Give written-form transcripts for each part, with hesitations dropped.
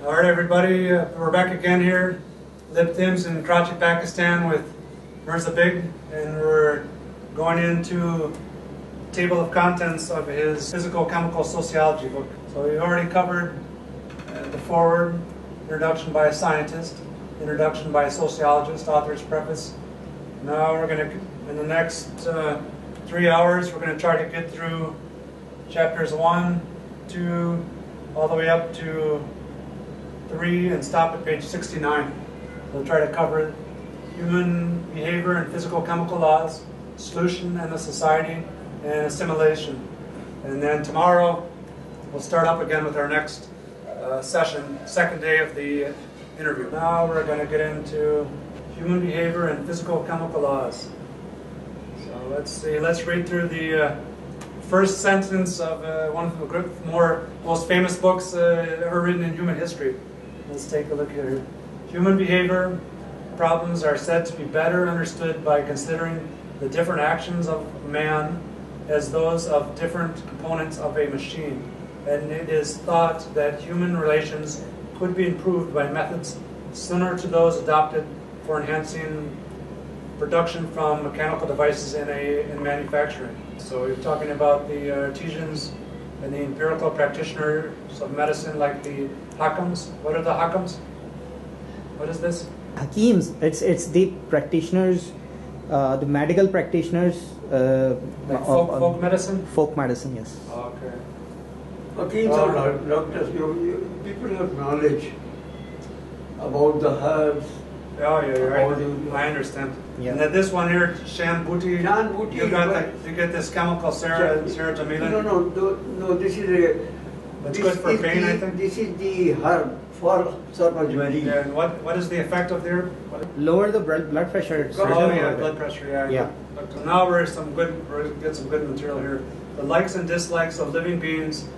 All right, everybody, we're back again here, Libb Thims in Karachi, Pakistan, with Mirza, and we're going into table of contents of his Physico-Chemical Sociology book. So we already covered the foreword, introduction by a scientist, introduction by a sociologist, author's preface. Now we're going to, in the next 3 hours, we're going to try to get through chapters 1, 2, all the way up to 3 and stop at page 69. We'll try to cover human behavior and physical-chemical laws, solution and the society, and assimilation. And then tomorrow we'll start up again with our next session, second day of the interview. Now we're going to get into human behavior and physical-chemical laws. So let's see, let's read through the first sentence of one of the most famous books ever written in human history. Let's take a look here. Human behavior problems are said to be better understood by considering the different actions of man as those of different components of a machine. And it is thought that human relations could be improved by methods similar to those adopted for enhancing production from mechanical devices in manufacturing. So you're talking about the artisans and the empirical practitioners of medicine, like the hakams. What are the hakams? What is this? Hakims. It's the practitioners, the medical practitioners. Like folk medicine? Folk medicine, yes. Okay. Hakims are doctors. People have knowledge about the herbs. Oh, yeah, right. I understand. Yeah. And then this one here, Shan Bhuti, you get this chemical serotonin. No, this is a... It's good for pain, I think? This is the herb for surgery. Yeah, and what is the effect of there? Lower the blood pressure. Oh, yeah, blood pressure, yeah. So now we're get some good material here. The likes and dislikes of living beings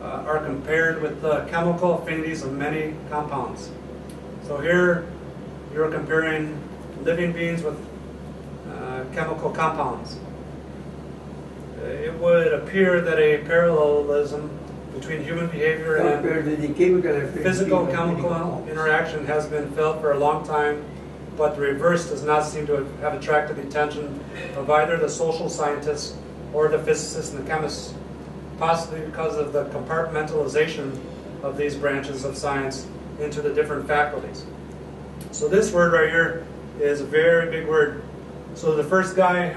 are compared with the chemical affinities of many compounds. So here, you're comparing living beings with chemical compounds. It would appear that a parallelism between human behavior and physical-chemical interaction has been felt for a long time, but the reverse does not seem to have attracted the attention of either the social scientists or the physicists and the chemists, possibly because of the compartmentalization of these branches of science into the different faculties. So this word right here is a very big word. So the first guy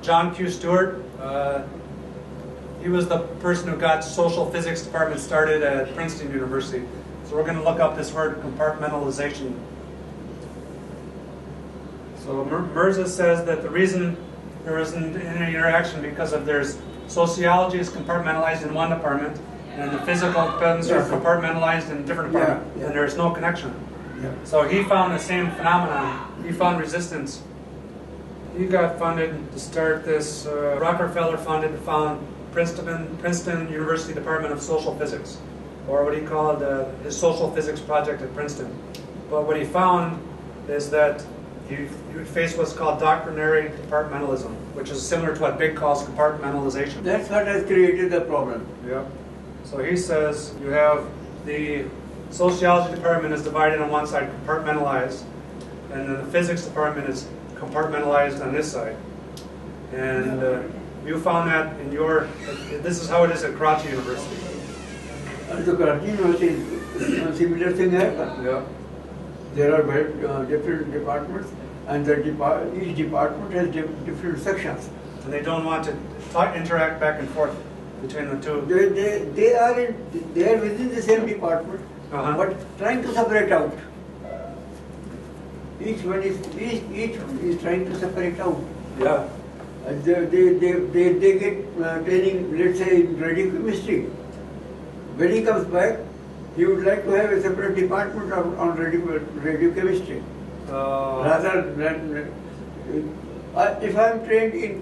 John Q. Stewart, he was the person who got social physics department started at Princeton University. So we're going to look up this word, compartmentalization. So Mirza says that the reason there isn't any interaction because of there's sociology is compartmentalized in one department, and the physical dependents are compartmentalized in a different department, and there's no connection. Yeah. So he found the same phenomenon. He found resistance. He got funded to start this. Rockefeller funded to found Princeton University Department of Social Physics, or what he called his social physics project at Princeton. But what he found is that he would face what's called doctrinary compartmentalism, which is similar to what Big calls compartmentalization. That's what has created the problem. Yeah. So he says you have the sociology department is divided on one side, compartmentalized, and then the physics department is compartmentalized on this side. And you found that in this is how it is at Karachi University. The Karachi University is a similar thing happens. Yeah. There are different departments, and each department has different sections. And they don't want to interact back and forth between the two. They are within the same department. But trying to separate out. Each one is trying to separate out. Yeah. They get training, let's say, in radiochemistry. When he comes back, he would like to have a separate department on radiochemistry. Rather than if I am trained in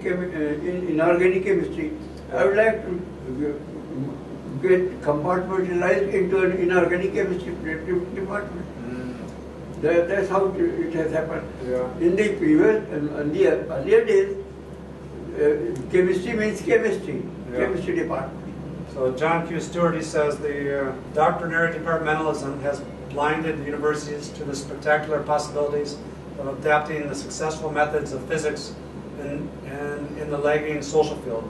organic chemistry, I would like to get compartmentalized into an inorganic chemistry department. That's how it has happened. Yeah. In the earlier days, chemistry means chemistry department. So John Q. Stewart, he says the doctrinary departmentalism has blinded universities to the spectacular possibilities of adapting the successful methods of physics and in the lagging social field.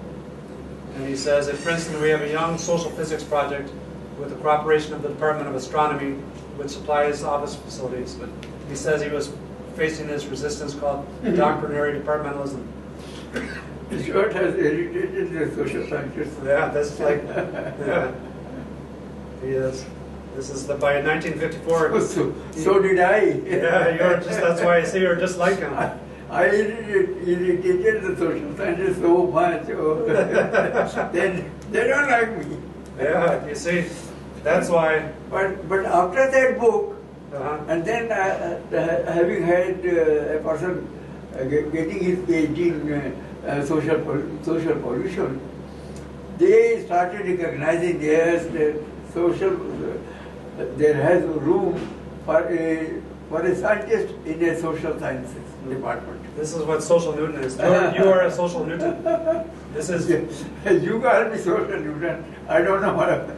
And he says, at Princeton we have a young social physics project with the cooperation of the Department of Astronomy, which supplies office facilities. But he says he was facing this resistance called doctrinary departmentalism. Stewart has irritated the social scientists. Yeah, that's like, yeah. He is. This is by 1954. So did I. Yeah, you're just, that's why I say you're just like him. I irritated the social scientists so much. Then they don't like me. Yeah, you see, that's why. But after that book, and then having had a person getting his PhD in social pollution, they started recognizing there has room for a scientist in a social sciences department. This is what social Newton is. You are a social Newton. This is. You got me social Newton. I don't know what.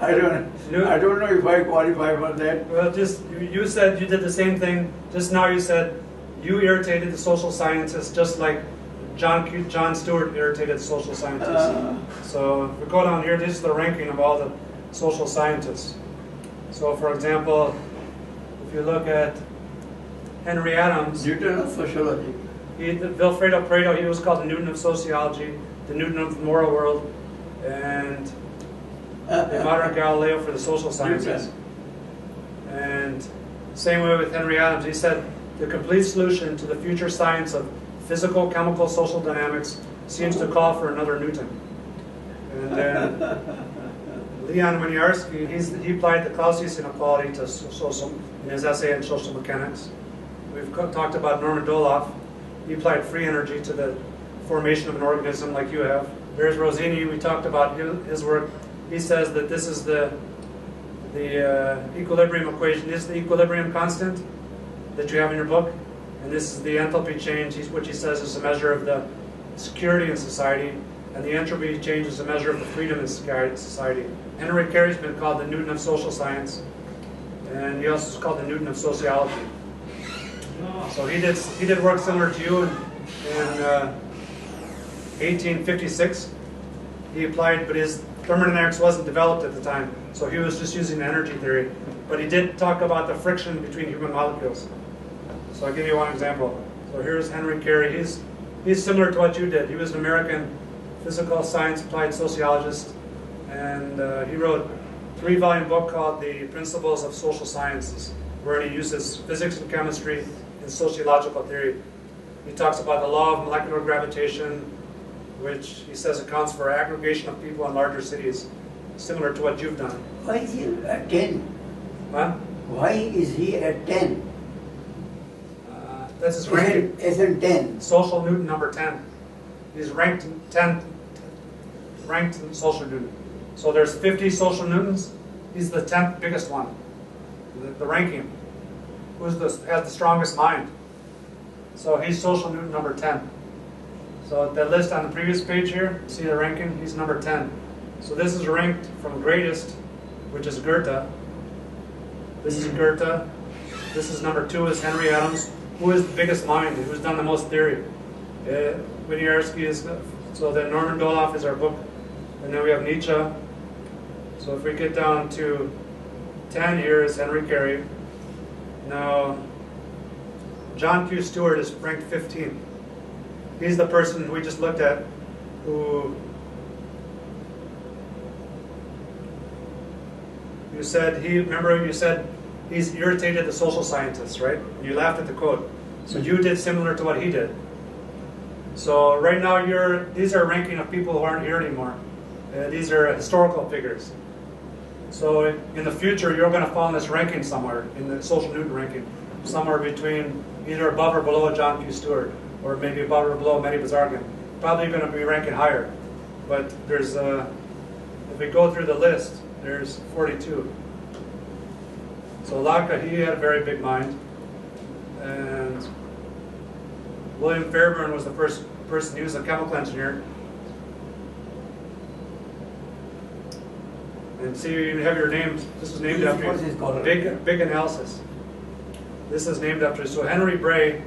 I don't know if I qualify for that. Well, just you said you did the same thing. Just now you said you irritated the social scientists, just like John Stewart irritated social scientists. So if we go down here, this is the ranking of all the social scientists. So, for example, if you look at Henry Adams, Newton of sociology. Vilfredo Pareto, he was called the Newton of sociology, the Newton of the moral world, and the modern Galileo for the social sciences. And same way with Henry Adams, he said the complete solution to the future science of physico-chemical social dynamics seems to call for another Newton. And then Leon Winiarski, he applied the Clausius inequality to social in his essay on social mechanics. We've talked about Norman Doloff. He applied free energy to the formation of an organism like you have. There's Rossini. We talked about his work. He says that this is the equilibrium equation. This is the equilibrium constant that you have in your book, and this is the enthalpy change, which he says is a measure of the security in society, and the entropy change is a measure of the freedom in society. Henry Carey's been called the Newton of social science, and he also is called the Newton of sociology. So he did work similar to you in 1856. He applied, but his thermodynamics wasn't developed at the time, so he was just using energy theory. But he did talk about the friction between human molecules. So I'll give you one example. So here's Henry Carey. He's similar to what you did. He was an American physical science applied sociologist, and he wrote a 3-volume book called The Principles of Social Sciences, where he uses physics and chemistry and sociological theory. He talks about the law of molecular gravitation, which he says accounts for aggregation of people in larger cities, similar to what you've done. Why is he at 10? Huh? Why is he at 10? That's his ranking. Isn't 10? Social Newton number 10. He's ranked 10, ranked in social Newton. So there's 50 social Newtons. He's the 10th biggest one. The ranking. Has the strongest mind? So he's social Newton number 10. So the list on the previous page here, see the ranking? He's number 10. So this is ranked from greatest, which is Goethe. This is Goethe. This is number 2 is Henry Adams. Who is the biggest mind? Who's done the most theory? Winiarski is, so then Norman Doloff is our book. And then we have Nietzsche. So if we get down to 10 here is Henry Carey. Now, John Q. Stewart is ranked 15th. He's the person we just looked at who you said remember you said he's irritated the social scientists, right? You laughed at the quote. So you did similar to what he did. So right now these are ranking of people who aren't here anymore. These are historical figures. So in the future you're going to fall in this ranking somewhere, in the social Newton ranking, somewhere between either above or below John Q. Stewart, or maybe above or below Mehdi Bazargan. Probably going to be ranking higher. But there's, if we go through the list, there's 42. So Locke, he had a very big mind. And William Fairbairn was the first person, he was a chemical engineer. And see, you have your names. This is named after What's his color? big analysis. This is named after. So Henry Bray,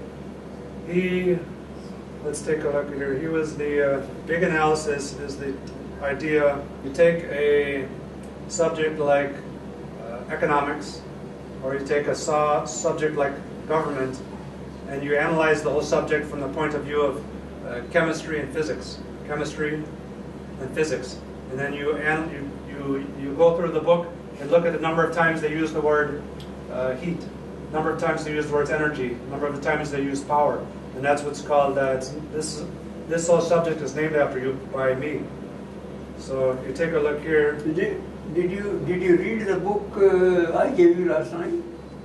let's take a look here. He was the big analysis is the idea. You take a subject like economics, or you take a subject like government, and you analyze the whole subject from the point of view of chemistry and physics. And then you go through the book and look at the number of times they use the word heat, number of times they use the words energy, number of times they use power, and that's what's called. This whole subject is named after you by me. So if you take a look here. Did you read the book I gave you last night?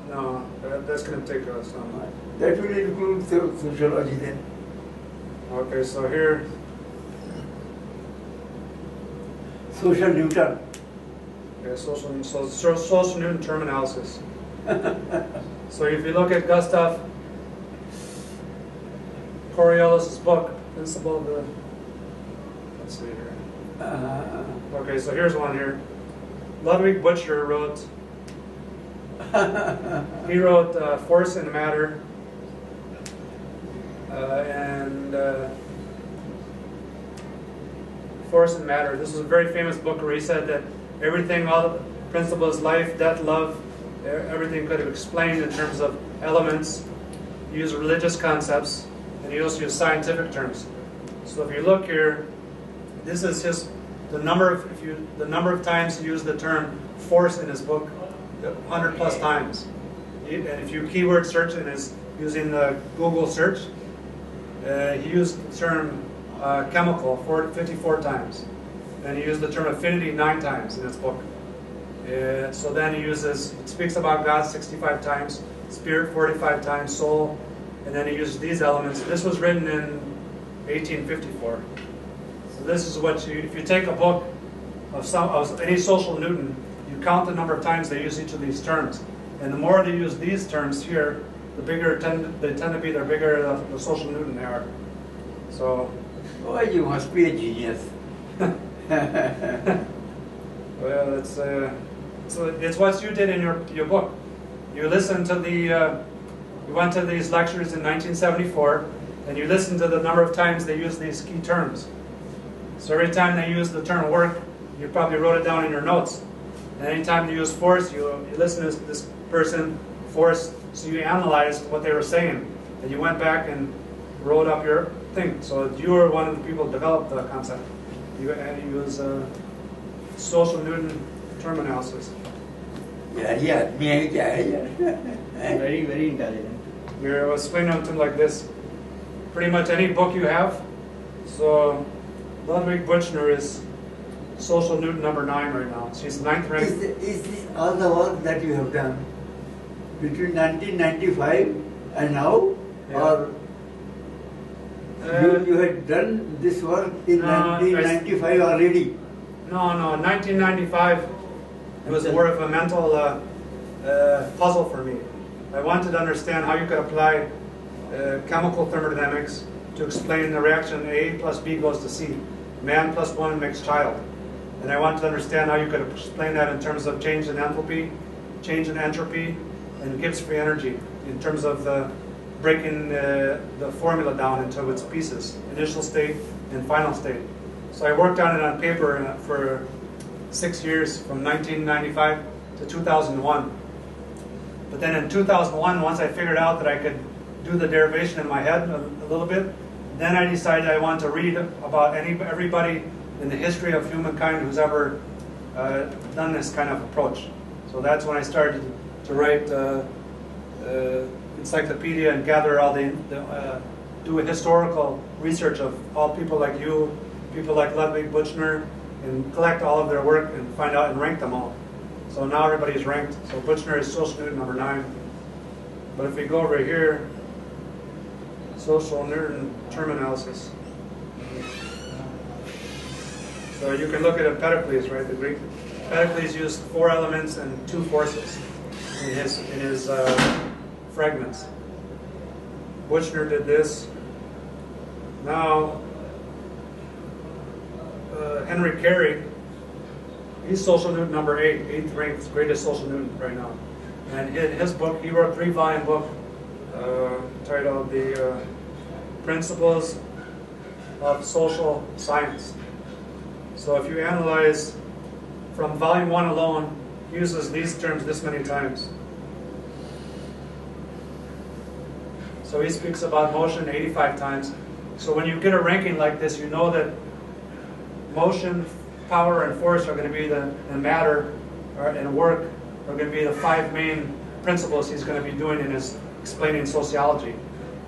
No, that's going to take us some. That will include sociology then. Okay, so here. Social Newton. Yeah, social Newton term analysis. So if you look at Gustav Coriolis' book, Principle of the. Let's see here. Okay, so here's one here. Ludwig Butcher wrote. He wrote Force and Matter, Force and Matter. This is a very famous book where he said that everything, all the principles, life, death, love, everything could have explained in terms of elements. He used religious concepts, and he also used scientific terms. So if you look here, this is the number of times he used the term force in his book, 100 plus times. And if you keyword search in using the Google search, he used the term chemical 54 times, and he used the term affinity 9 times in his book. So then he speaks about God 65 times, spirit 45 times, soul, and then he uses these elements. This was written in 1854. So this is if you take a book of any social Newton, you count the number of times they use each of these terms, and the more they use these terms here, the bigger they tend to be. The bigger the social Newton they are. So. Oh, you must be a genius. Well, it's what you did in your book. You listened to you went to these lectures in 1974, and you listened to the number of times they used these key terms. So every time they used the term work, you probably wrote it down in your notes. And anytime you use force, you listen to this person, force, so you analyzed what they were saying. And you went back and wrote up your thing. So you were one of the people who developed the concept. You use social Newton term analysis. Yeah. Very, very intelligent. I was explaining to him like this. Pretty much any book you have. So Ludwig Butcher is social Newton number 9 right now. She's 9th rank. Is this all the work that you have done between 1995 and now? Yeah. Or you had done this work in 1995 already? No, 1995 was more of a mental puzzle for me. I wanted to understand how you could apply chemical thermodynamics to explain the reaction A plus B goes to C. Man plus 1 makes child. And I wanted to understand how you could explain that in terms of change in enthalpy, change in entropy, and Gibbs free energy, in terms of breaking the formula down into its pieces, initial state and final state. So I worked on it on paper for 6 years, from 1995 to 2001. But then in 2001, once I figured out that I could do the derivation in my head a little bit, then I decided I wanted to read about everybody in the history of humankind who's ever done this kind of approach. So that's when I started to write encyclopedia and gather all do a historical research of all people like you, people like Ludwig Butcher, and collect all of their work and find out and rank them all. So now everybody's ranked. So Butcher is social Newton number 9. But if we go over here, social Newton term analysis. So you can look at Empedocles, right? The Greek. Empedocles used 4 elements and 2 forces in his fragments. Butcher did this. Now Henry Carey He's social Newton number 8, 8th ranked greatest social Newton right now. And in his book, he wrote a 3-volume book titled The Principles of Social Science. So if you analyze from volume 1 alone, he uses these terms this many times. So he speaks about motion 85 times. So when you get a ranking like this, you know that motion, power, and force are going to be and matter and work are going to be the 5 main principles he's going to be doing in his explaining sociology.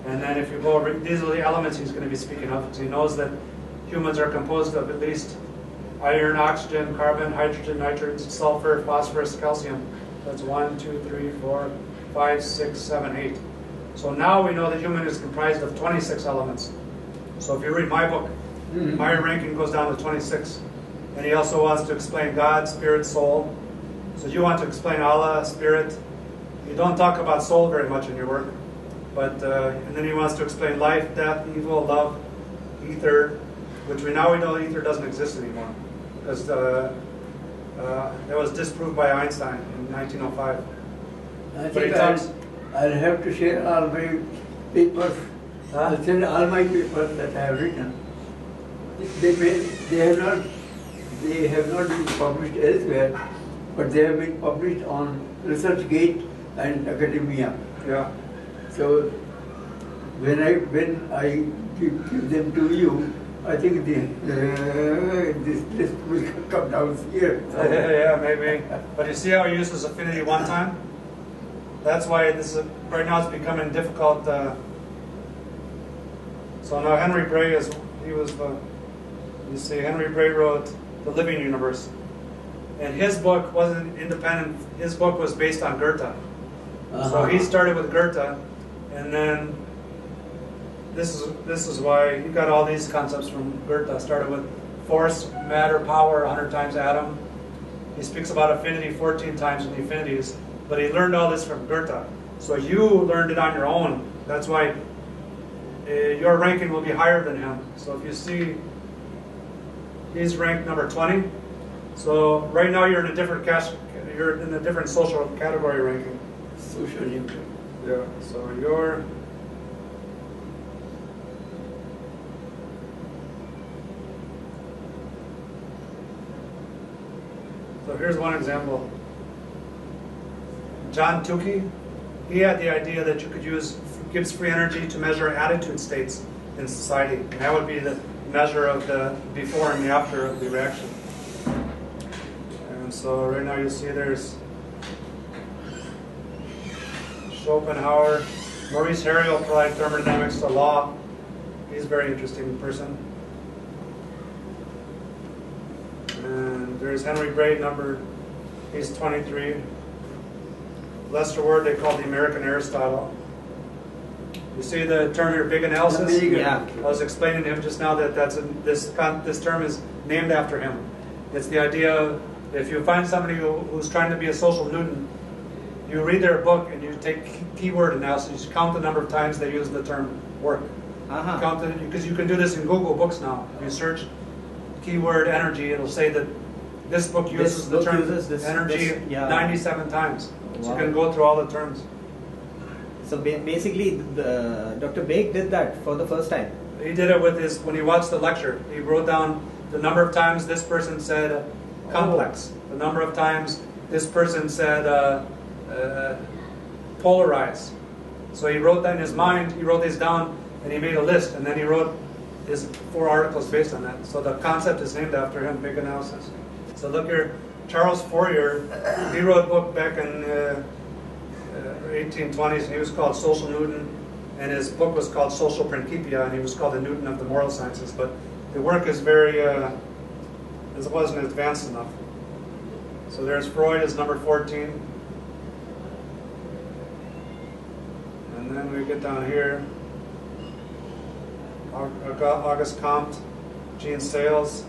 And then if you go over, these are the elements he's going to be speaking of. So he knows that humans are composed of at least iron, oxygen, carbon, hydrogen, nitrogen, sulfur, phosphorus, calcium. That's 1, 2, 3, 4, 5, 6, 7, 8. So now we know that human is comprised of 26 elements. So if you read my book, my ranking goes down to 26. And he also wants to explain God, spirit, soul. So you want to explain Allah, spirit. You don't talk about soul very much in your work. But and then he wants to explain life, death, evil, love, ether, which we know ether doesn't exist anymore. Because that was disproved by Einstein in 1905. I think I'll have to share all my papers. I'll send all my papers that I have written. They have not been published elsewhere, but they have been published on ResearchGate and academia. Yeah. So when I give them to you, I think this list will come down here. So. Yeah, maybe. But you see how he uses affinity one time? That's why this is, right now it's becoming difficult. So now Henry Bray you see Henry Bray wrote The Living Universe. And his book wasn't independent, his book was based on Goethe. So he started with Goethe, and then this is why he got all these concepts from Goethe. Started with force, matter, power, 100 times atom. He speaks about affinity 14 times in the affinities, but he learned all this from Goethe. So you learned it on your own. That's why your ranking will be higher than him. So if you see, he's ranked number 20. So right now you're in a different social category ranking. Sociology. Yeah. So you're. So here's one example. John Tukey, he had the idea that you could use Gibbs free energy to measure attitude states in society. And that would be the measure of the before and the after of the reaction. And so right now you see there's Schopenhauer, Maurice Harriot applied thermodynamics to law. He's a very interesting person. And there's Henry Bray, he's 23. Lester Ward, they call the American Aristotle. You see the term here, big analysis? Yeah. I was explaining to him just now that this term is named after him. It's the idea of if you find somebody who's trying to be a social Newton, you read their book and you take keyword analysis, you count the number of times they use the term work. Count it, because you can do this in Google Books now. If you search keyword energy, it'll say that this book uses the term energy 97 times. So you can go through all the terms. So basically, Dr. Bake did that for the first time. He did it with when he watched the lecture. He wrote down the number of times this person said complex, the number of times this person said polarize. So he wrote that in his mind, he wrote these down, and he made a list, and then he wrote his 4 articles based on that. So the concept is named after him, big analysis. So look here, Charles Fourier, he wrote a book back in 1820s, and he was called Social Newton, and his book was called Social Principia, and he was called the Newton of the moral sciences. But the work is very, it wasn't advanced enough. So there's Freud as number 14. And then we get down here, Auguste Comte, Jean Sales.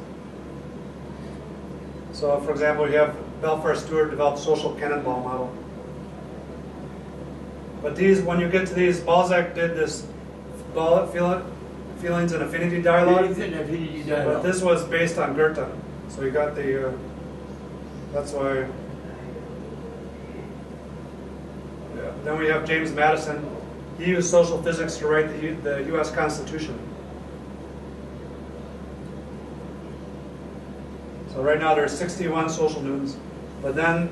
So for example, you have Belfast Stewart developed social cannonball model. But these, when you get to these, Balzac did this feelings and affinity dialogue. But this was based on Goethe. So you got the That's why. Yeah. Then we have James Madison. He used social physics to write the U.S. Constitution. So right now there's 61 social Newtons, but then.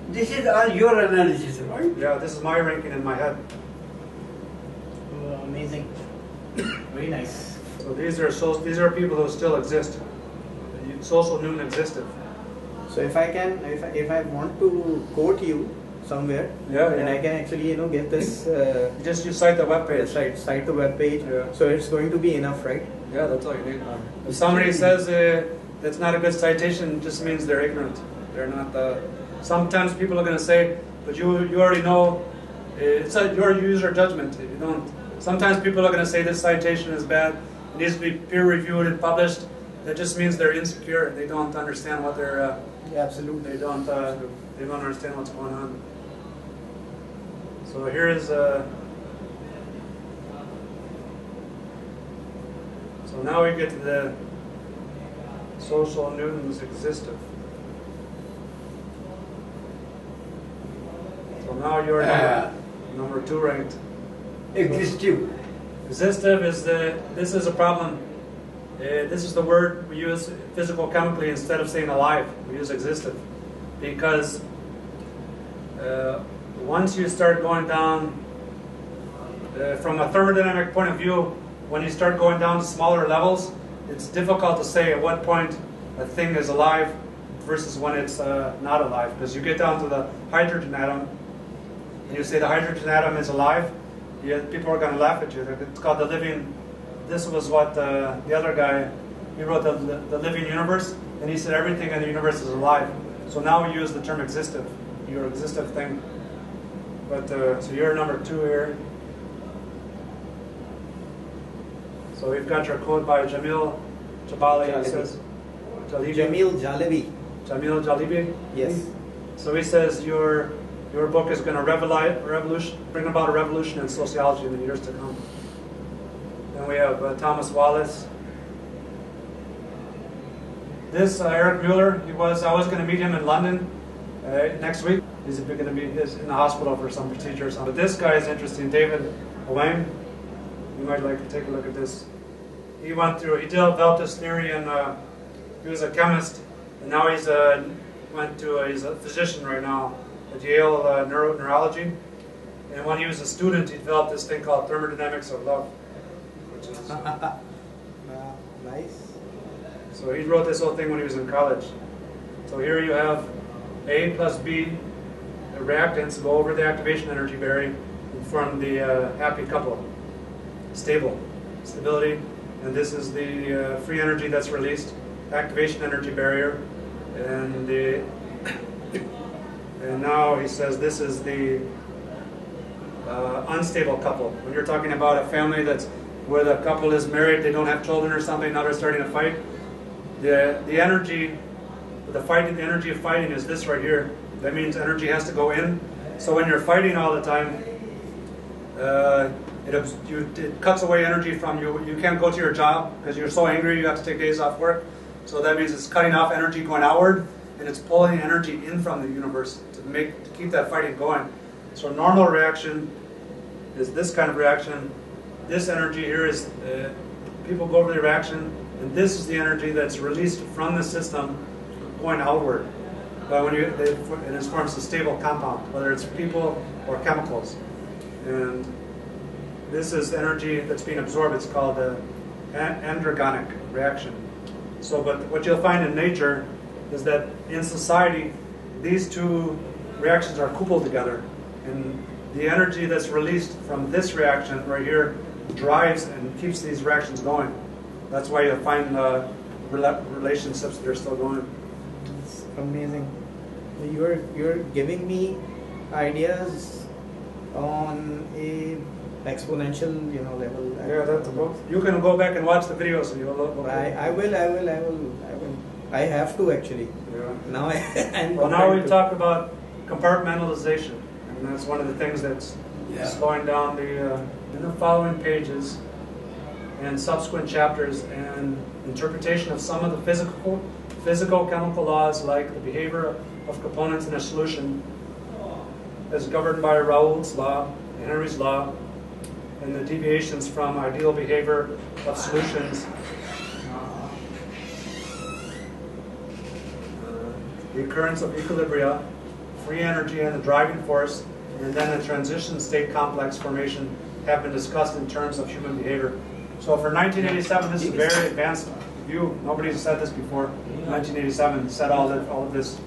This is all your analysis, right? Yeah, this is my ranking in my head. Oh, amazing. Very nice. So these are people who still exist. Social Newton existed. So if I can, if I want to quote you somewhere, and I can actually give this. Just you cite the web page. Cite the web page. Yeah. So it's going to be enough, right? Yeah, that's all you need. If somebody says that's not a good citation, it just means they're ignorant. They're not. Sometimes people are going to say, but you already know. It's your user judgment. If you don't. Sometimes people are going to say this citation is bad. It needs to be peer reviewed and published. That just means they're insecure. They don't understand what they're. Absolutely. They don't understand what's going on. So here is. So now we get to the social Newtons existed. So now you're number 2 ranked. Existive. Existtive is this is a problem. This is the word we use physico-chemically instead of saying alive. We use existtive because once you start going down from a thermodynamic point of view, when you start going down to smaller levels, it's difficult to say at what point a thing is alive versus when it's not alive. Because you get down to the hydrogen atom, and you say the hydrogen atom is alive, people are going to laugh at you. It's called the living. This was what the other guy, he wrote the living universe, and he said everything in the universe is alive. So now we use the term existtive, your existtive thing. But so you're number 2 here. So we've got your quote by Jamil Jabali. He says, Jamil Jalebi. Jamil Jalibi. Yes. So he says your book is going to bring about a revolution in sociology in the years to come. Then we have Thomas Wallace. This Eric Mueller, I was going to meet him in London next week. He's going to be in the hospital for some procedure or something. But this guy is interesting, David Wang. You might like to take a look at this. He developed this theory, and he was a chemist, and now he's a physician right now at Yale Neurology. And when he was a student, he developed this thing called thermodynamics of love, which is nice. So he wrote this whole thing when he was in college. So here you have A plus B reactants go over the activation energy barrier and form the happy couple. Stability, and this is the free energy that's released, activation energy barrier, and now he says this is the unstable couple. When you're talking about a family where the couple is married, they don't have children or something, now they're starting to fight. The energy of fighting is this right here. That means energy has to go in. So when you're fighting all the time, it cuts away energy from you. You can't go to your job because you're so angry you have to take days off work. So that means it's cutting off energy going outward, and it's pulling energy in from the universe to keep that fighting going. So a normal reaction is this kind of reaction. This energy here is people go over the reaction, and this is the energy that's released from the system going outward. But it forms a stable compound, whether it's people or chemicals. And this is energy that's being absorbed. It's called an androgonic reaction. So, but what you'll find in nature is that in society, these two reactions are coupled together. And the energy that's released from this reaction right here drives and keeps these reactions going. That's why you'll find relationships that are still going. It's amazing. You're giving me ideas on a exponential, level. Yeah, you can go back and watch the videos, and you'll look. I will. I have to actually. Yeah. Now now we talk about compartmentalization, and that's one of the things that's slowing down in the following pages and subsequent chapters and interpretation of some of the physico-chemical laws like the behavior of components in a solution as governed by Raoult's law, Henry's law, and the deviations from ideal behavior of solutions, the occurrence of equilibria, free energy and the driving force, and then the transition state complex formation have been discussed in terms of human behavior. So for 1987, this is a very advanced view. Nobody's said this before. 1987 said all of this.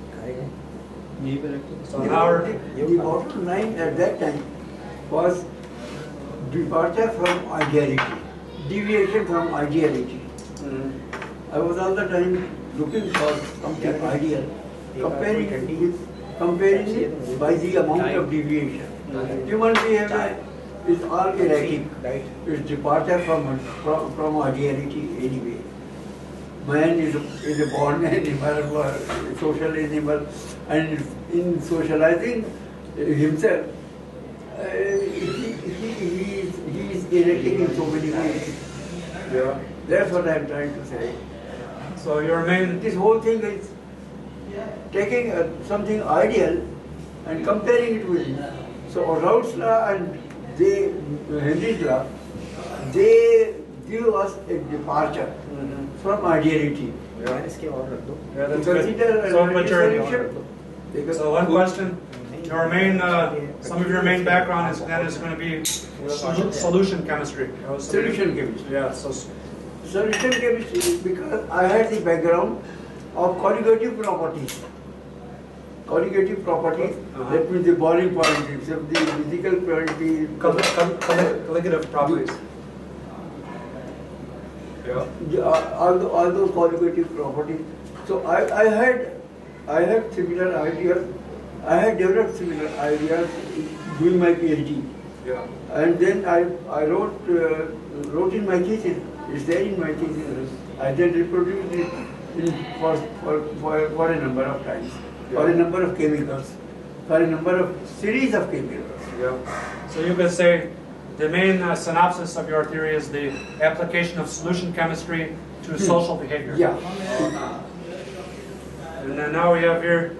So now the bottom line at that time was departure from ideality, deviation from ideality. I was all the time looking for something ideal, comparing it by the amount of deviation. Human behavior is all erratic. It's departure from ideality anyway. Man is a born animal, social animal, and in socializing himself, he is erratic in so many ways. Yeah. That's what I'm trying to say. So your main This whole thing is taking something ideal and comparing it with. So Raoult's law and Henry's law, they give us a departure from ideality. Yeah, that's good. Consider So one question. Your main, some of your main background is going to be solution chemistry. Solution chemistry. Yeah. So solution chemistry, because I had the background of colligative properties. Colligative properties, that means the boiling point, the physical property. colligative properties. Yeah. All those colligative properties. So I had similar ideas. I had developed similar ideas doing my PhD. Yeah. And then I wrote in my thesis. It's there in my thesis. I then reproduced it for a number of times, for a number of chemicals, for a number of series of chemicals. Yeah. So you could say the main synopsis of your theory is the application of solution chemistry to social behavior. Yeah. And then now we have here,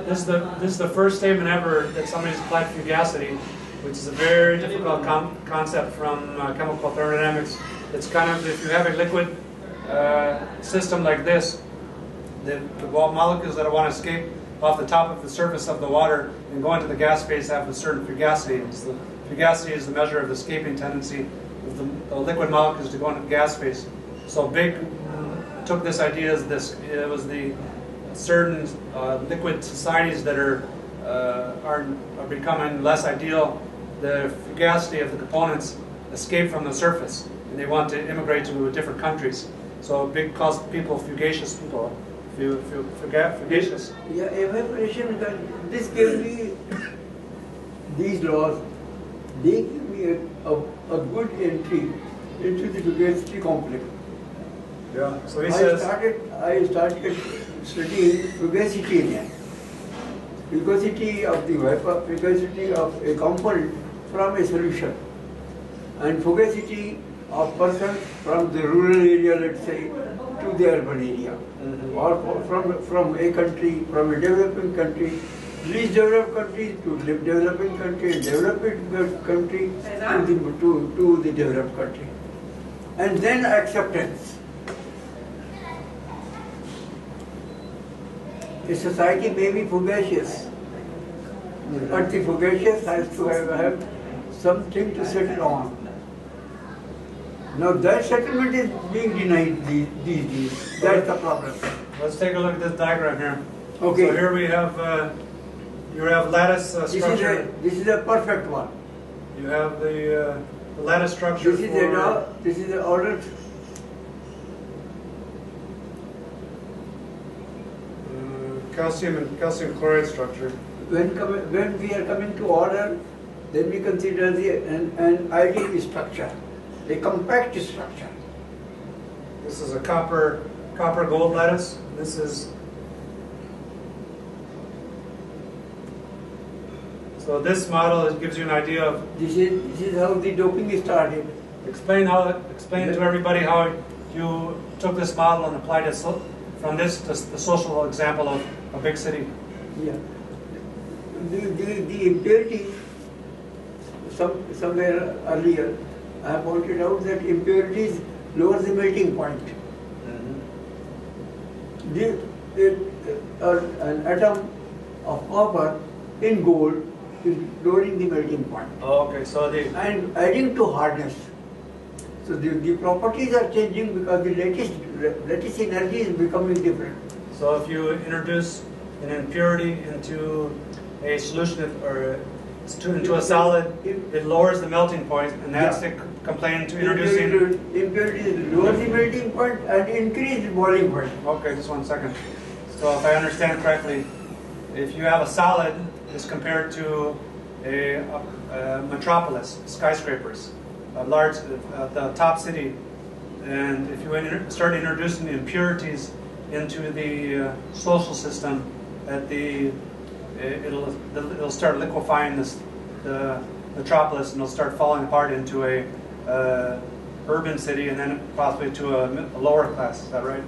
this is the first statement ever that somebody's applied fugacity, which is a very difficult concept from chemical thermodynamics. It's kind of, if you have a liquid system like this, the molecules that want to escape off the top of the surface of the water and go into the gas phase have a certain fugacity. Fugacity is the measure of the escaping tendency of the liquid molecules to go into the gas phase. So Big took this idea as this, it was the certain liquid societies that are becoming less ideal. The fugacity of the components escape from the surface, and they want to immigrate to different countries. So Big calls people fugacious people. Fugacious. Yeah, evaporation. This gives me these laws. They give me a good entry into the fugacity complex. Yeah. So he says. I started studying fugacity again. Fugacity of the vapor, fugacity of a component from a solution, and fugacity of persons from the rural area, let's say, to the urban area, or from a country, from a developing country, least developed country to developing country, and developing country to the developed country, and then acceptance. A society may be fugacious, but the fugacious has to have something to settle on. Now that settlement is being denied these days. That's the problem. Let's take a look at this diagram here. Okay. So here we have you have lattice structure. This is a perfect one. You have the lattice structure. This is the ordered. Calcium and calcium chloride structure. When we are coming to order, then we consider an ideal structure, a compact structure. This is a copper gold lattice. This is so this model gives you an idea of. This is how the doping started. Explain to everybody how you took this model and applied it from this, the social example of a big city. Yeah. The impurities, somewhere earlier, I pointed out that impurities lower the melting point. An atom of copper in gold is lowering the melting point. Oh, okay, so and adding to hardness. So the properties are changing because the lattice energy is becoming different. So if you introduce an impurity into a solution or into a solid, it lowers the melting point, and that's the complaint to introducing. Impurities lower the melting point and increase the boiling point. Okay, just 1 second. So if I understand correctly, if you have a solid as compared to a metropolis, skyscrapers, a large, the top city, and if you start introducing the impurities into the social system, that it'll start liquefying the metropolis, and it'll start falling apart into a urban city, and then possibly to a lower class. Is that right?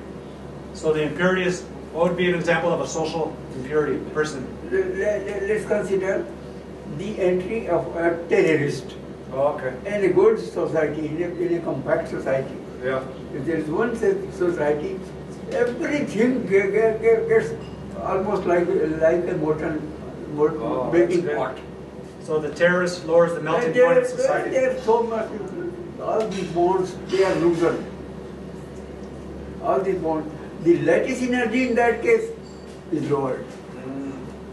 So the impurities. What would be an example of a social impurity person? Let's consider the entry of a terrorist. Oh, okay. In a good society, in a compact society. Yeah. If there is one society, everything gets almost like a molten melting pot. So the terrorist lowers the melting point of society. There's so much. All these bonds, they are loosened. All these bonds. The lattice energy in that case is lowered.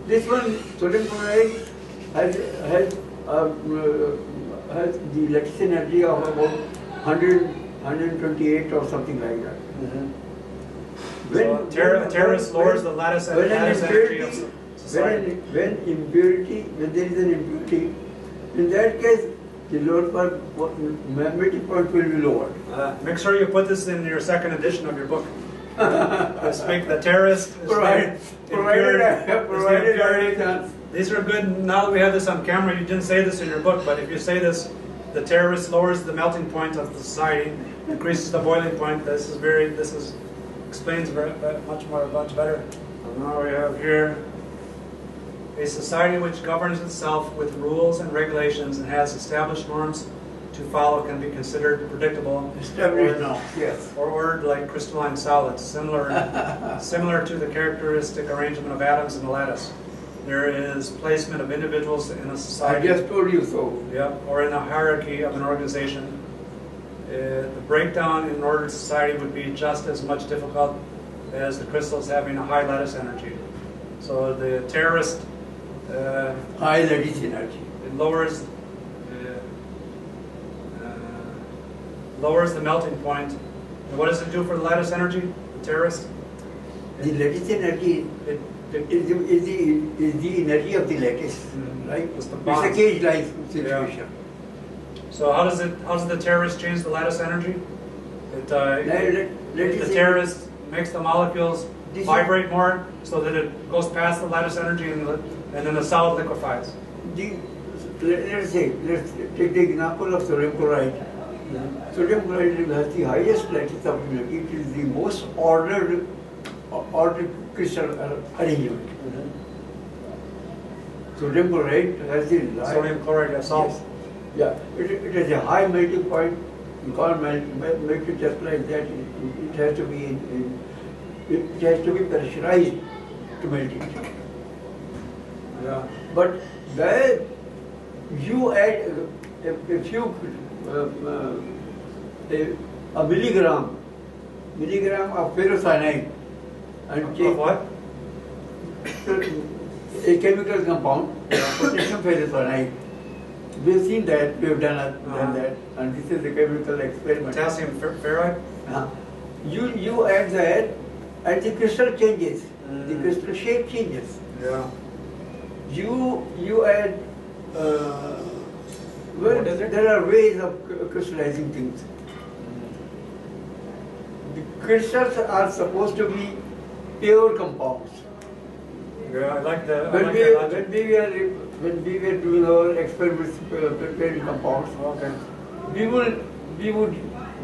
This one, sodium chloride, has the lattice energy of about 128 or something like that. So terrorist lowers the lattice energy of society. When there is an impurity, in that case, the lower melting point will be lowered. Make sure you put this in your second edition of your book. The terrorist is provided. These are good. Now that we have this on camera, you didn't say this in your book, but if you say this, the terrorist lowers the melting point of the society, increases the boiling point. This explains much better. And now we have here a society which governs itself with rules and regulations and has established norms to follow can be considered predictable, established now, yes, or ordered like crystalline solids, similar to the characteristic arrangement of atoms in the lattice. There is placement of individuals in a society. I just told you so. Yep, or in a hierarchy of an organization. The breakdown in an ordered society would be just as much difficult as the crystals having a high lattice energy. So the terrorist high lattice energy. It lowers the melting point. And what does it do for the lattice energy? The terrorist? The lattice energy is the energy of the lattice, right? It's a cage-like situation. Yeah. So how does the terrorist change the lattice energy? The terrorist makes the molecules vibrate more so that it goes past the lattice energy and then the solid liquefies. Let's take the example of sodium chloride. Sodium chloride has the highest lattice ability. It is the most ordered crystal arrangement. Sodium chloride has the sodium chloride as salt. Yes. Yeah, it has a high melting point. You can't melt it just like that. It has to be pressurized to melt it. Yeah. But there you add a milligram of ferrocyanide and of what? A chemical compound, potassium ferrocyanide. We've seen that, we've done that, and this is a chemical experiment. Potassium ferrite? You add that, and the crystal changes, the crystal shape changes. Yeah. You add, there are ways of crystallizing things. The crystals are supposed to be pure compounds. Yeah, I like that. When we were doing our experiments preparing compounds, we would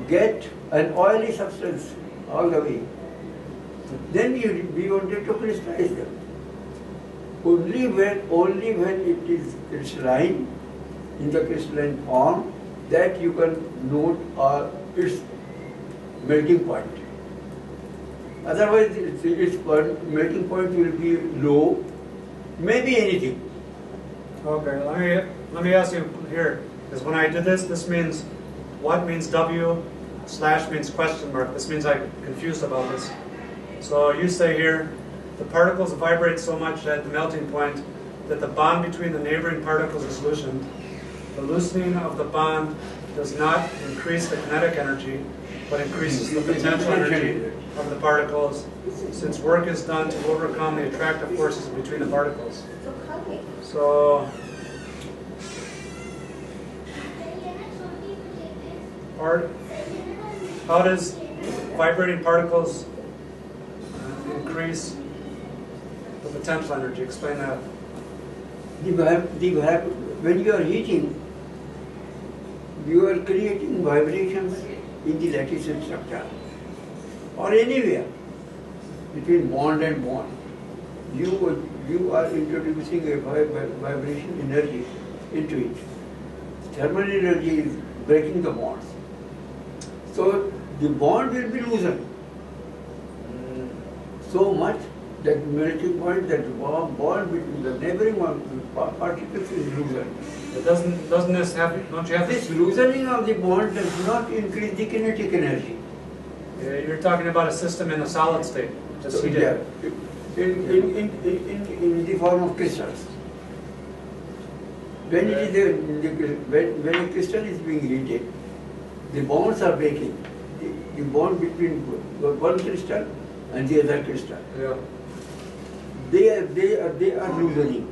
get an oily substance all the way. Then we wanted to crystallize them. Only when it is crystalline, in the crystalline form, that you can note its melting point. Otherwise, its melting point will be low, maybe anything. Okay, let me ask you here, because when I did this, this means, what means W, slash means question mark. This means I'm confused about this. So you say here, the particles vibrate so much at the melting point that the bond between the neighboring particles is loosened. The loosening of the bond does not increase the kinetic energy, but increases the potential energy of the particles, since work is done to overcome the attractive forces between the particles. So, how does vibrating particles increase the potential energy? Explain that. When you are heating, you are creating vibrations in the lattice structure or anywhere between bond and bond. You are introducing a vibration energy into it. Thermal energy is breaking the bonds. So the bond will be loosened so much that melting point, that bond between the neighboring particles is loosened. It doesn't this have? Don't you have this loosening of the bond does not increase the kinetic energy. You're talking about a system in a solid state, just So, heated. yeah, in the form of crystals. When it is when a crystal is being heated, the bonds are breaking. The bond between one crystal and the other crystal. Yeah. They are loosening.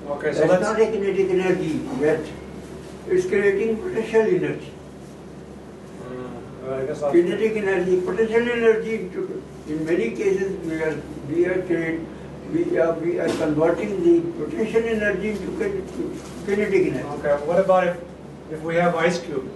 Okay, so that's not a kinetic energy yet. It's creating potential energy. I guess Kinetic energy, potential energy. In many cases, we are converting the potential energy into kinetic energy. Okay. What about if we have ice cube?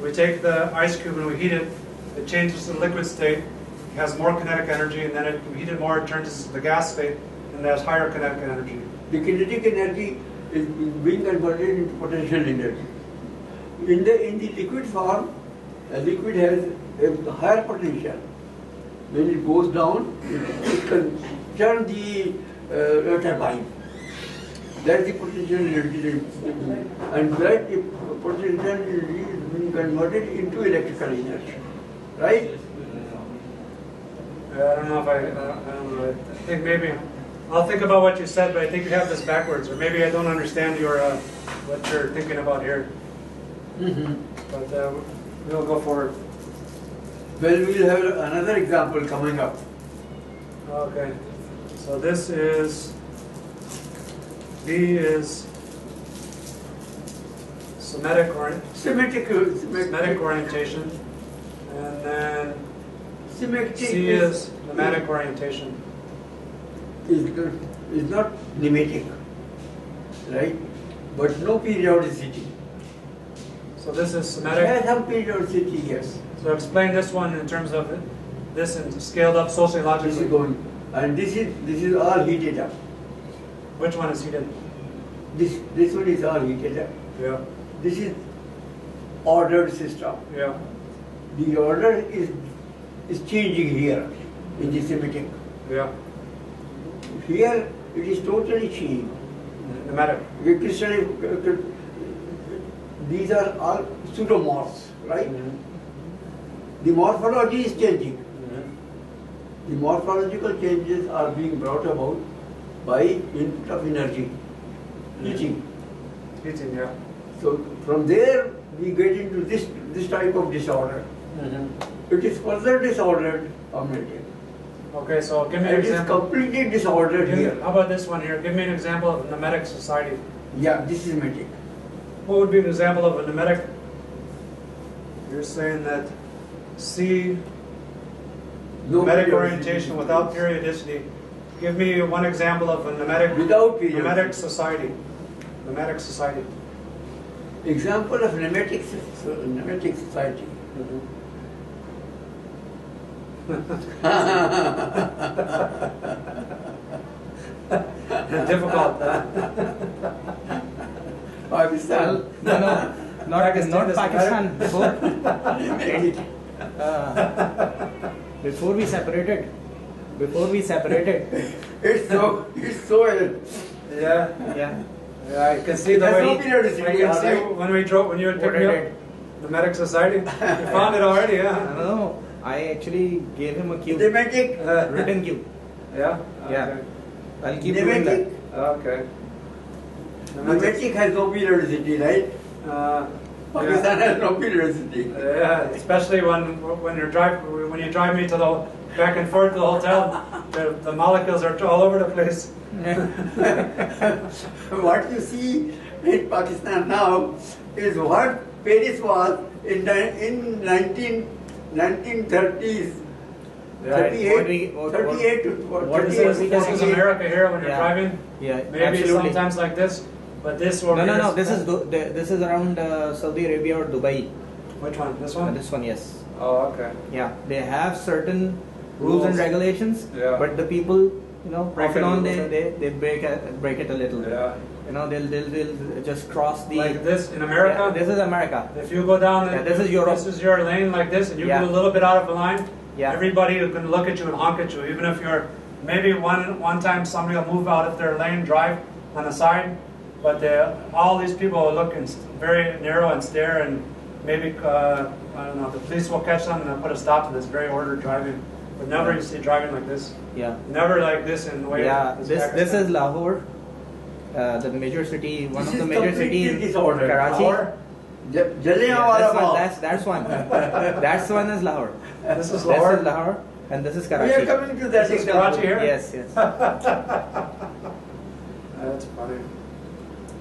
We take the ice cube and we heat it. It changes to the liquid state. It has more kinetic energy, and then we heat it more. It turns to the gas state, and it has higher kinetic energy. The kinetic energy is being converted into potential energy. In the liquid form, a liquid has a higher potential. When it goes down, it can turn the turbine. That's the potential energy, and that potential energy is being converted into electrical energy, right? I don't know if I don't know. I think maybe I'll think about what you said, but I think you have this backwards, or maybe I don't understand what you're thinking about here. But we'll go forward. Well, we'll have another example coming up. Okay, so this is B is symmetric orientation, and then C is pneumatic orientation. Is not nematic, right? But no periodicity. So this is It symmetric. has some periodicity, yes. So explain this one in terms of this and scaled up sociologically. This is going, and this is all heated up. Which one is heated? This one is all heated up. Yeah. This is ordered system. Yeah. The order is changing here in the symmetric. Yeah. Here it is totally changed. Pneumatic. These are all pseudomorphs, right? The morphology is changing. The morphological changes are being brought about by input of energy, heating. Heating, yeah. So from there we get into this type of disorder. It is further disordered of melting. Okay, so give me an It is example. completely disordered here. How about this one here? Give me an example of a pneumatic society. Yeah, this is melting. What would be an example of a pneumatic? You're saying that C, No pneumatic periodicity. orientation without periodicity. Give me one example of a pneumatic Without periodicity. pneumatic society. Pneumatic society. Example of pneumatic society. Difficult. Pakistan. No, not Pakistan. Before we separated. It's so Yeah, I can see the way. When you would pick me up, the Medic Society. You found it already, yeah? No, I actually gave him a cue. Thematic. Written cue. Yeah. Yeah. I'll keep doing that. Thematic. Okay. Thematic has no periodicity, right? Pakistan has no periodicity. Yeah, especially when you drive me to the back and forth to the hotel, the molecules are all over the place. What you see in Pakistan now is what Paris was in 1930s. Right. 38 to This is America here when you're driving. Yeah, Maybe absolutely. sometimes like this, but this over No. here This is around Saudi Arabia or Dubai. Which one? This one? This one, yes. Oh, okay. Yeah, they have certain rules and regulations, Yeah. but the people, Break off it and a on, little they break it a little bit. Yeah. They'll just cross the. Like this in America. Yeah, this is America. If you go down, and this is Europe. This is your lane like this, and you Yeah. go a little bit out of the line. Yeah. Everybody is going to look at you and honk at you, even if you're maybe one time somebody will move out of their lane, drive on the side, but all these people will look very narrow and stare, and maybe I don't know. The police will catch them and they'll put a stop to this very ordered driving. But never you see driving like this. Yeah. Never like this in the way. Yeah. of This is Lahore, the major city, one of the major cities in disorder. Karachi. Lahore? Jallianwala Bagh. That's one. That's one is Lahore. This is Lahore. This is Lahore, and this is We Karachi. are coming to that This is example. Karachi here? Yes. That's funny.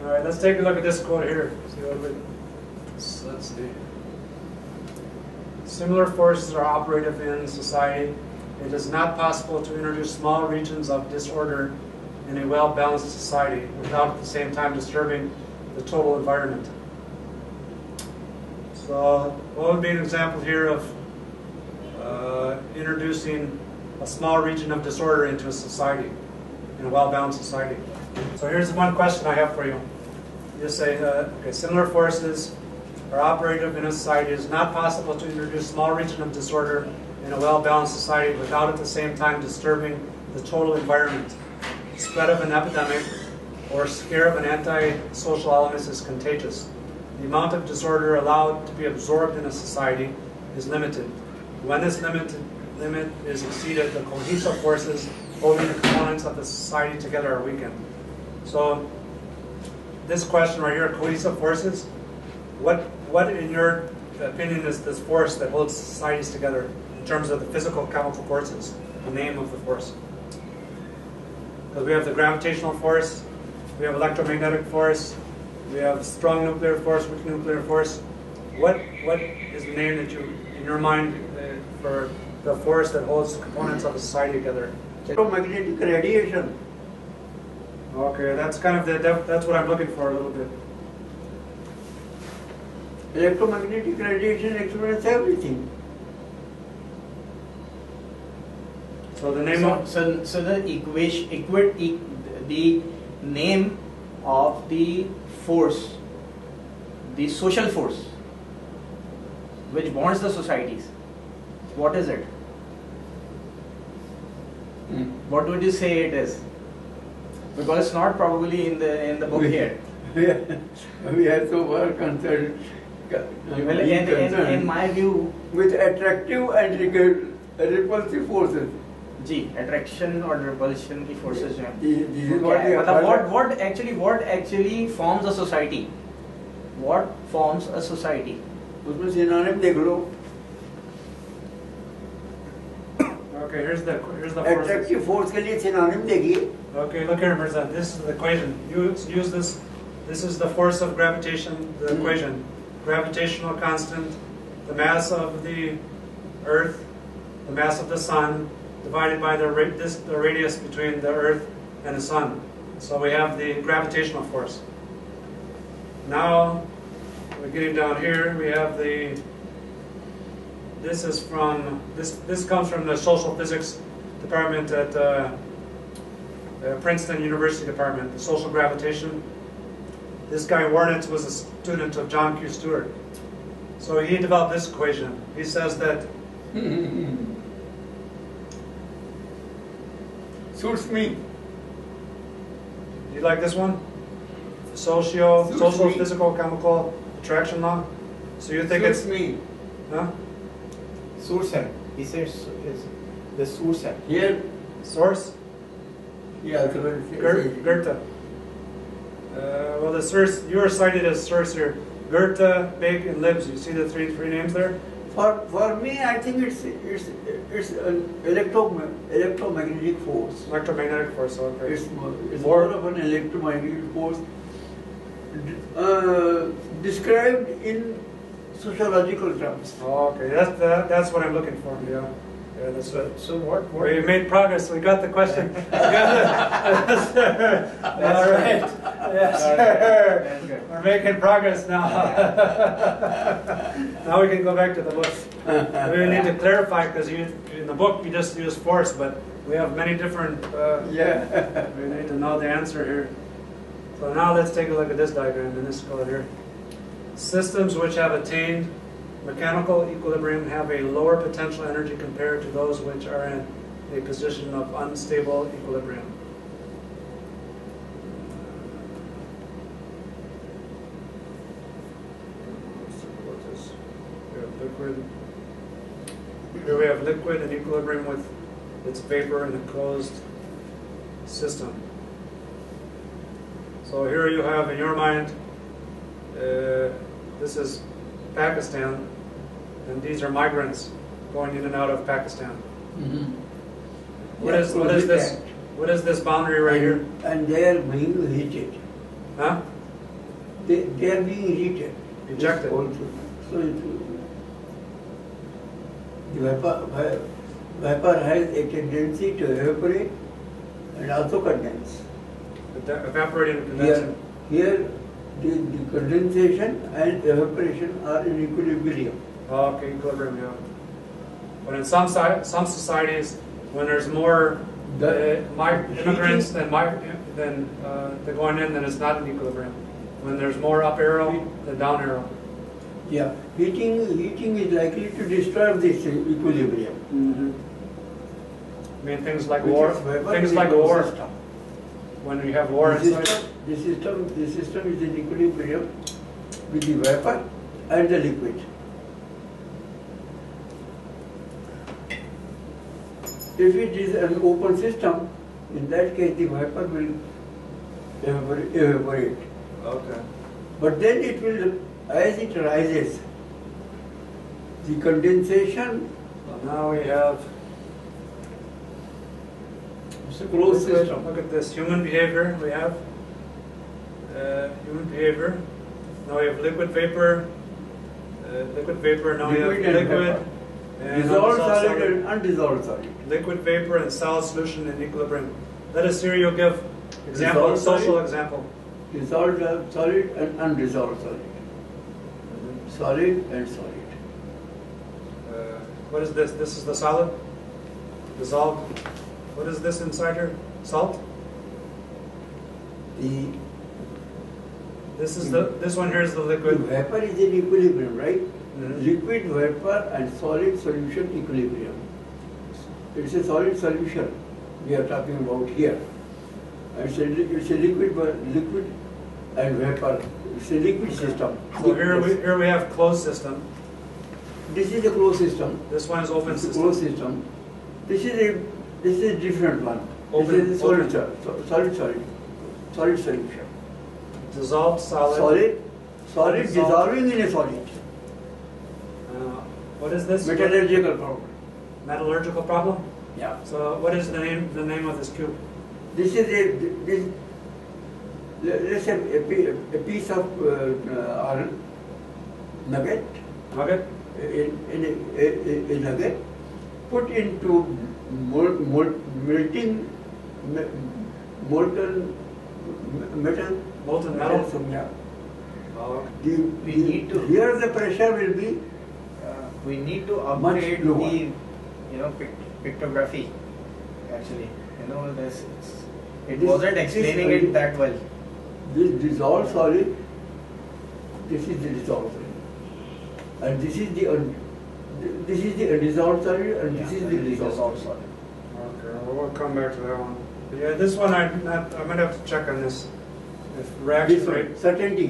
All right, let's take a look at this quote here. See what let's see. Similar forces are operative in society. It is not possible to introduce small regions of disorder in a well-balanced society without at the same time disturbing the total environment. So, what would be an example here of introducing a small region of disorder into a society, in a well-balanced society? So here's one question I have for you. You say, okay, similar forces are operative in a society. It is not possible to introduce a small region of disorder in a well-balanced society without at the same time disturbing the total environment. Spread of an epidemic or scare of an anti-social element is contagious. The amount of disorder allowed to be absorbed in a society is limited. When this limit is exceeded, the cohesive forces holding the components of the society together are weakened. So, this question right here, cohesive forces, what in your opinion is this force that holds societies together in terms of the physical-chemical forces, the name of the force? Because we have the gravitational force, we have electromagnetic force, we have strong nuclear force, weak nuclear force. What is the name that you, in your mind, for the force that holds the components of a society together? Electromagnetic radiation. Okay, that's kind of that's what I'm looking for a little bit. Electromagnetic radiation explains everything. So the name of So the the name of the force, the social force, which bonds the societies, what is it? What would you say it is? Because it's not probably in the book here. We are so well concerned. Well, in my view, with attractive and repulsive forces. G, attraction or repulsion की forces जो हैं. This is what we have मतलब what actually forms a society? What forms a society? उसमें synonym देख लो. okay, here's the Attractive force के लिए synonym देखिए. Okay, look here, Mirza. This is the equation. Use this. This is the force of gravitation. The equation: gravitational constant, the mass of the Earth, the mass of the Sun, divided by the radius between the Earth and the Sun. So we have the gravitational force. Now we're getting down here. We have the This is from this comes from the social physics department at Princeton University Department, the social gravitation. This guy Wherein was a student of John Q. Stewart. So he developed this equation. He says that Suits me. you like this one? Social, Suits me. physico-chemical attraction law. So you think Suits it's me. huh? Source set. He says is the source set. Here, Source? yeah, Goethe. Well, the source you are cited as source here. Goethe, Big, and Libb. You see the three names there? For me, I think it's an electromagnetic force. Electromagnetic force. Okay. It's more of an electromagnetic force described in sociological terms. Oh, okay. That's what I'm looking for. Yeah. Yeah, that's it. So what? We made progress. We got the question. We got it. All right. Yes, sir. That's good. We're making progress now. Now we can go back to the book. We need to clarify because in the book you just use force, but we have many different. Yeah. We need to know the answer here. So now let's take a look at this diagram in this color here. Systems which have attained mechanical equilibrium have a lower potential energy compared to those which are in a position of unstable equilibrium. Let's talk about this. We have liquid. Here we have liquid in equilibrium with its vapor in a closed system. So here you have in your mind, this is Pakistan, and these are migrants going in and out of Pakistan. Mm-hmm. What is this? What is this boundary right here? And they are being heated. Huh? They are being heated. Ejected. Also. So the vapor has a tendency to evaporate and also condense. Evaporating and condensing. Here the condensation and evaporation are in equilibrium. Oh, okay, equilibrium, yeah. But in some societies, when there's more immigrants than they're going in, then it's not in equilibrium. When there's more up arrow than down arrow. Yeah, heating is likely to disturb this equilibrium. Mm-hmm. I mean things like Which war. is vapor Things in like the war. system. When you have war The inside. system is in equilibrium with the vapor and the liquid. If it is an open system, in that case the vapor will evaporate. Okay. But then it will, as it rises, the condensation, So now we have it's a closed liquid. system. Look at this human behavior. We have human behavior. Now we have liquid vapor. Now we have Liquid and liquid. vapor. And Dissolved undissolved solid and undissolved solid. Liquid vapor and solid solution in equilibrium. Let us hear you give example, Dissolved social solid. example. Dissolved solid and undissolved solid. Solid and solid. What is this? This is the solid? Dissolved. What is this inside here? Salt? This one here is the The liquid. vapor is in equilibrium, right? Mhm. Liquid, vapor and solid solution equilibrium. It's a solid solution we are talking about here. It's a liquid and vapor. It's a liquid system. So here we have closed system. This is a closed system. This one is open It's a system. closed system. This is a different one. Open- this is a solid open. solution. Dissolved solid. Solid Dissolved. dissolving in a solid. What is this? Metallurgical problem. Metallurgical problem? Yeah. So what is the name of this cube? This is let's say a piece of iron nugget, Nugget? in a nugget, put into molten metal. Molten metal? Yeah. Oh, We need to- Here the pressure will be we need to Much upgrade lower. the pictography. Actually, this it This- wasn't this explaining is- it that well. This dissolved solid, this is the dissolved solid. And this is the undissolved solid, and this is the dissolved solid. Okay, well, we'll come back to that one. Yeah, this one I might have to check on this. If reaction This rate, one, certainty.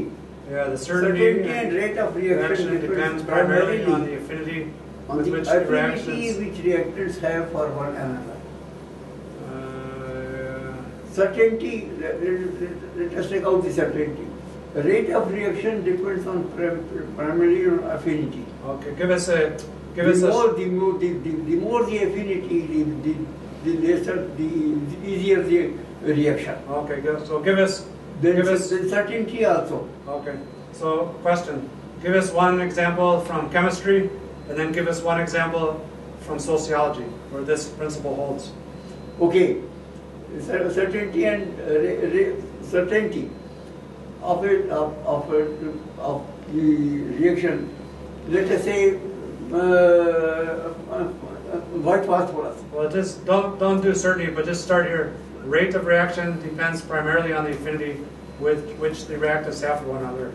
yeah, the Certainty certainty and rate of reaction reaction depends primarily on the affinity on with the which the affinity reactions. which reactants have for one another. Uh, Certainty, let us take out the certainty. The rate of reaction depends on primarily on affinity. okay, give us a The more the affinity, the lesser, the easier the reaction. okay. So give us Then us certainty also. okay. So question: give us one example from chemistry, and then give us one example from sociology where this principle holds. Okay, certainty and certainty of the reaction. Let us say white phosphorus. Well, just don't do certainty, but just start here. Rate of reaction depends primarily on the affinity with which the reactants have for one another.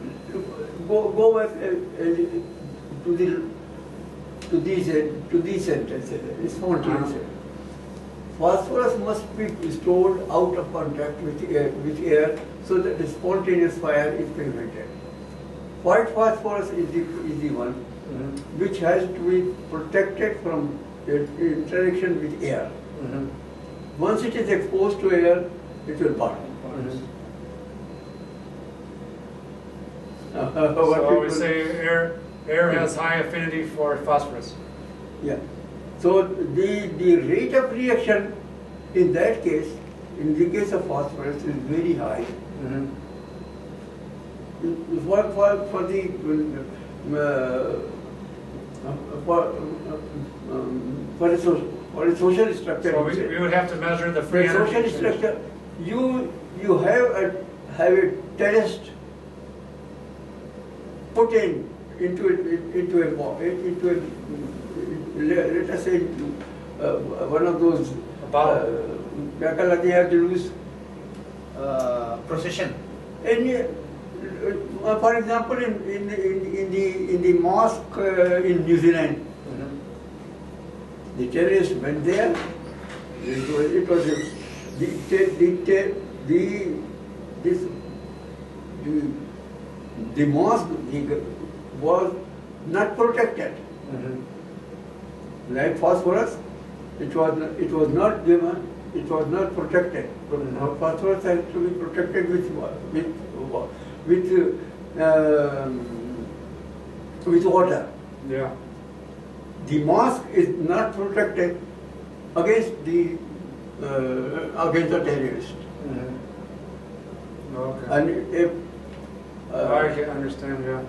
Go back to these sentences. Spontaneous. Phosphorus must be stored out of contact with air so that the spontaneous fire is prevented. White phosphorus is the one which has to be protected from interaction with air. Once it is exposed to air, it will burn. So we say air has high affinity for phosphorus. Yeah. So the rate of reaction in that case, in the case of phosphorus, is very high. For the for a social structure. So we would have to measure the free For energy social exchange. structure, you have a test put into a let us say one of those क्या कहलाती है जुलूस Procession. For example, in the mosque in New Zealand, the terrorists went there. It was the mosque was not protected. Like phosphorus, it was not given. It was not protected. Phosphorus has to be protected with water. Yeah. The mosque is not protected against the terrorist. Okay. And if I can understand. Yeah.